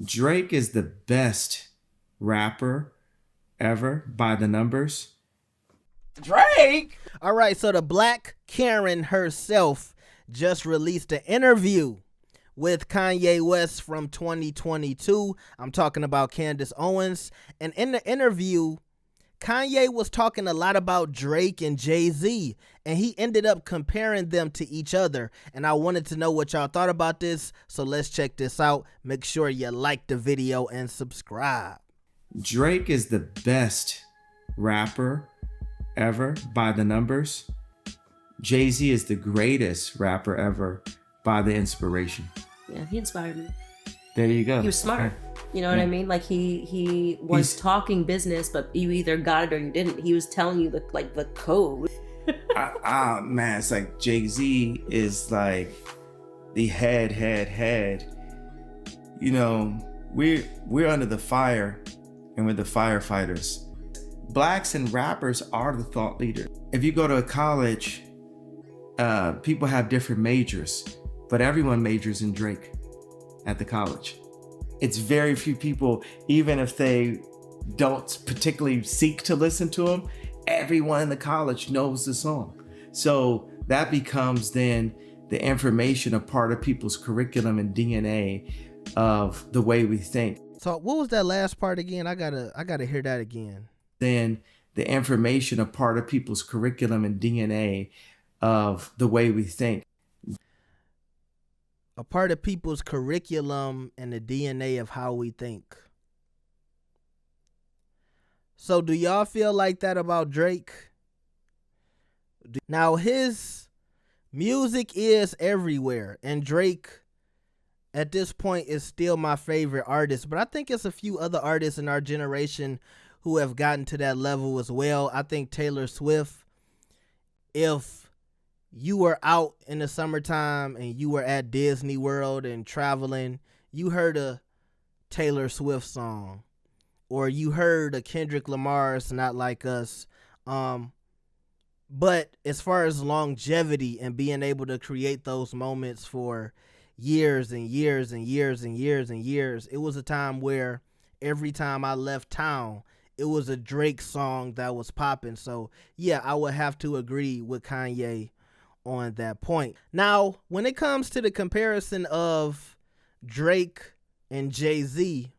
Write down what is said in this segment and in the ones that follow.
Drake is the best rapper ever by the numbers. Drake? All right, so the Black Karen herself just released an interview with Kanye West from 2022. I'm talking about Candace Owens. And in the interview, Kanye was talking a lot about Drake and Jay-Z, and he ended up comparing them to each other. And I wanted to know what y'all thought about this, so let's check this out. Make sure you like the video and subscribe. Drake is the best rapper ever by the numbers. Jay-Z is the greatest rapper ever by the inspiration. Yeah, he inspired me. There you go. He was smart. Okay. You know what I mean? Like he was talking business, but you either got it or you didn't. He was telling you the code. Man, it's like Jay-Z is like the head. You know, we're under the fire and we're the firefighters. Blacks and rappers are the thought leaders. If you go to a college, people have different majors, but everyone majors in Drake at the college. It's very few people, even if they don't particularly seek to listen to him, everyone in the college knows the song. So that becomes then the information, a part of people's curriculum and DNA of the way we think. So what was that last part again? I gotta hear that again. Then the information, a part of people's curriculum and DNA of the way we think. A part of people's curriculum and the DNA of how we think. So do y'all feel like that about Drake? Now his music is everywhere, and Drake at this point is still my favorite artist, but I think it's a few other artists in our generation who have gotten to that level as well. I think Taylor Swift, if you were out in the summertime and you were at Disney World and traveling, you heard a Taylor Swift song, or you heard a Kendrick Lamar's Not Like Us. But as far as longevity and being able to create those moments for years and years and years and years and years, it was a time where every time I left town, it was a Drake song that was popping. So yeah, I would have to agree with Kanye on that point. Now, when it comes to the comparison of Drake and Jay-Z,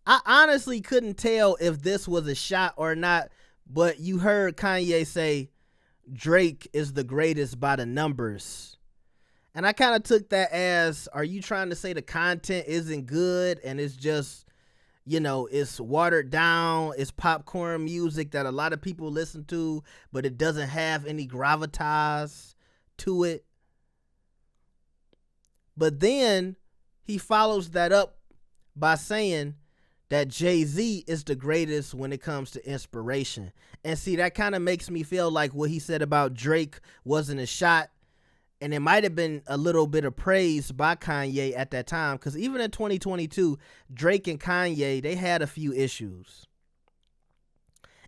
I honestly couldn't tell if this was a shot or not, but you heard Kanye say Drake is the greatest by the numbers. And I kind of took that as, are you trying to say the content isn't good and it's just, you know, it's watered down, it's popcorn music that a lot of people listen to, but it doesn't have any gravitas to it? But then he follows that up by saying that Jay-Z is the greatest when it comes to inspiration. And see, that kind of makes me feel like what he said about Drake wasn't a shot, and it might have been a little bit of praise by Kanye at that time, because even in 2022, Drake and Kanye, they had a few issues.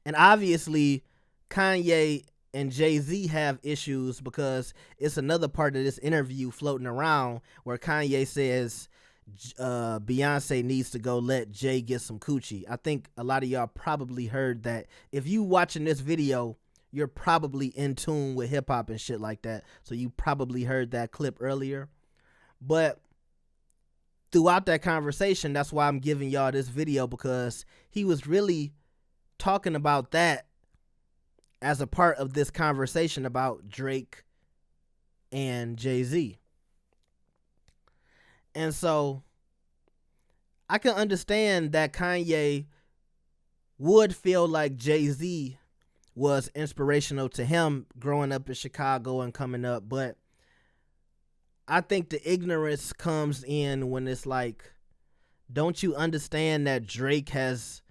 And obviously, Kanye and Jay-Z have issues, because it's another part of this interview floating around where Kanye says Beyonce needs to go let Jay get some coochie. I think a lot of y'all probably heard that. If you watching this video, you're probably in tune with hip hop and shit like that. So you probably heard that clip earlier. But throughout that conversation, that's why I'm giving y'all this video, because he was really talking about that as a part of this conversation about Drake and Jay-Z. And so I can understand that Kanye would feel like Jay-Z was inspirational to him growing up in Chicago and coming up, but I think the ignorance comes in when it's like, don't you understand that Drake has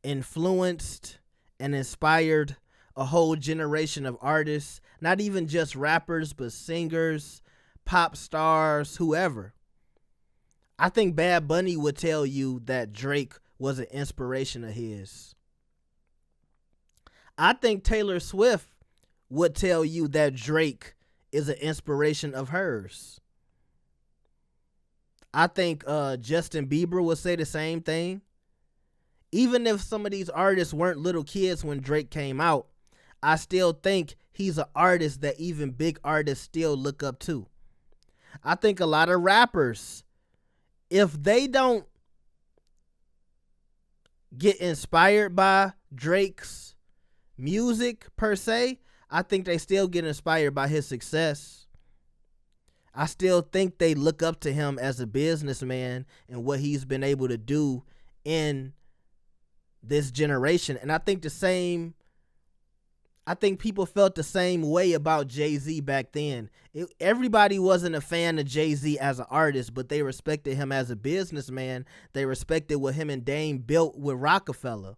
influenced and inspired a whole generation of artists, not even just rappers, but singers, pop stars, whoever. I think Bad Bunny would tell you that Drake was an inspiration of his. I think Taylor Swift would tell you that Drake is an inspiration of hers. I think Justin Bieber would say the same thing. Even if some of these artists weren't little kids when Drake came out, I still think he's an artist that even big artists still look up to. I think a lot of rappers, if they don't get inspired by Drake's music per se, I think they still get inspired by his success. I still think they look up to him as a businessman and what he's been able to do in this generation. And I think people felt the same way about Jay-Z back then. Everybody wasn't a fan of Jay-Z as an artist, but they respected him as a businessman. They respected what him and Dame built with Rockefeller.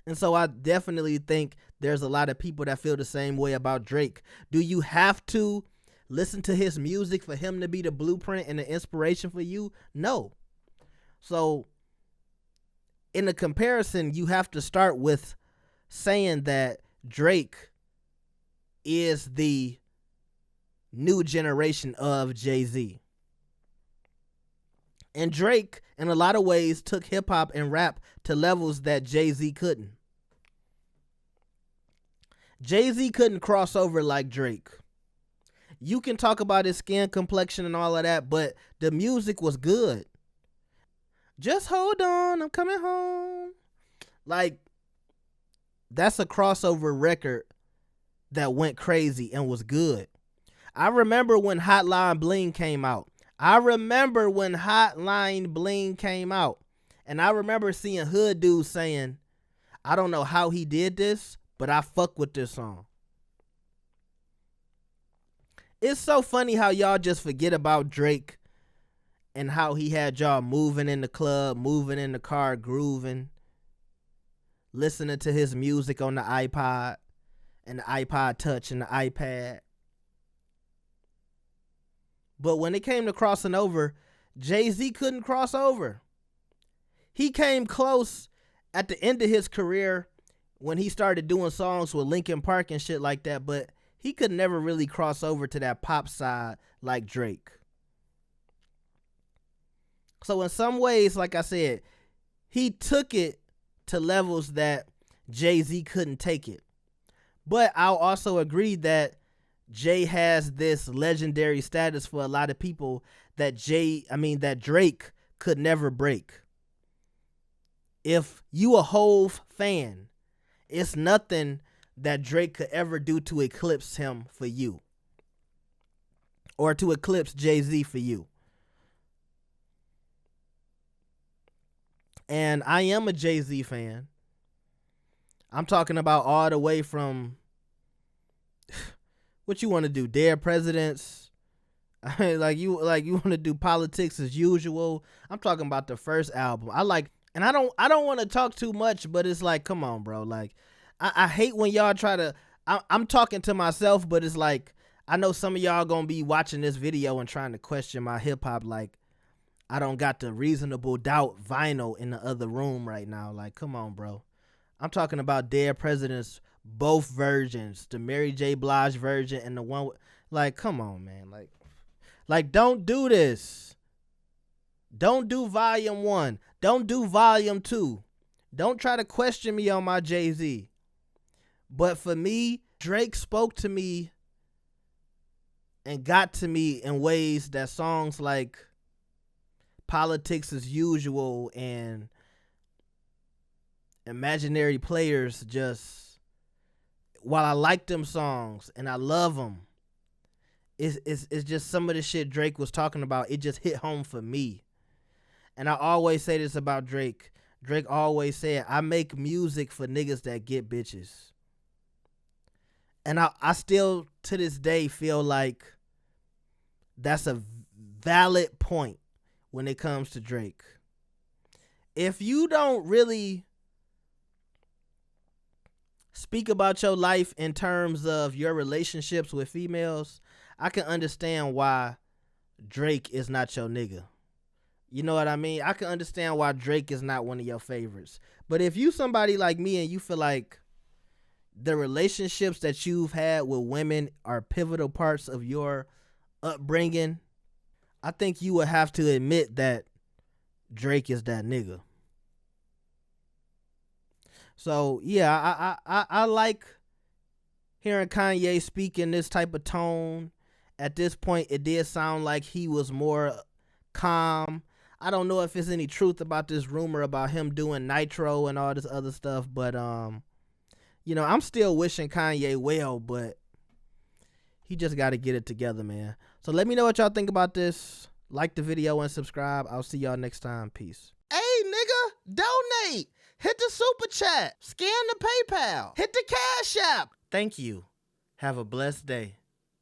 And so I definitely think there's a lot of people that feel the same way about Drake. Do you have to listen to his music for him to be the blueprint and the inspiration for you? No. So in the comparison, you have to start with saying that Drake is the new generation of Jay-Z. And Drake, in a lot of ways, took hip-hop and rap to levels that Jay-Z couldn't. Jay-Z couldn't cross over like Drake. You can talk about his skin complexion and all of that, but the music was good. Just hold on, I'm coming home. Like, that's a crossover record that went crazy and was good. I remember when Hotline Bling came out. And I remember seeing hood dudes saying, I don't know how he did this, but I fuck with this song. It's so funny how y'all just forget about Drake and how he had y'all moving in the club, moving in the car, grooving, listening to his music on the iPod and the iPod Touch and the iPad. But when it came to crossing over, Jay-Z couldn't cross over. He came close at the end of his career when he started doing songs with Linkin Park and shit like that, but he could never really cross over to that pop side like Drake. So in some ways, like I said, he took it to levels that Jay-Z couldn't take it. But I'll also agree that Jay has this legendary status for a lot of people that Drake could never break. If you a Hove fan, it's nothing that Drake could ever do to eclipse him for you, or to eclipse Jay-Z for you. And I am a Jay-Z fan. I'm talking about all the way from what you want to do, Dead Presidents. I mean, you want to do Politics as Usual. I'm talking about the first album. And I don't want to talk too much, but it's like, come on, bro. Like, I hate when y'all try to. I'm talking to myself, but it's like, I know some of y'all gonna be watching this video and trying to question my hip hop. Like, I don't got the Reasonable Doubt vinyl in the other room right now. Like, come on, bro. I'm talking about Dead Presidents, both versions, the Mary J. Blige version and the one with, like, come on, man. Like, don't do this. Don't do volume 1. Don't do volume 2. Don't try to question me on my Jay-Z. But for me, Drake spoke to me and got to me in ways that songs like Politics as Usual and Imaginary Players just, while I like them songs and I love them, it's just some of the shit Drake was talking about. It just hit home for me. And I always say this about Drake. Drake always said, I make music for niggas that get bitches. And I still, to this day, feel like that's a valid point when it comes to Drake. If you don't really speak about your life in terms of your relationships with females, I can understand why Drake is not your nigga. You know what I mean? I can understand why Drake is not one of your favorites. But if you somebody like me and you feel like the relationships that you've had with women are pivotal parts of your upbringing, I think you would have to admit that Drake is that nigga. So yeah, I like hearing Kanye speak in this type of tone. At this point, it did sound like he was more calm. I don't know if there's any truth about this rumor about him doing nitro and all this other stuff, but you know, I'm still wishing Kanye well, but he just got to get it together, man. So let me know what y'all think about this. Like the video and subscribe. I'll see y'all next time. Peace. Hey, nigga, donate. Hit the super chat. Scan the PayPal. Hit the Cash App. Thank you. Have a blessed day.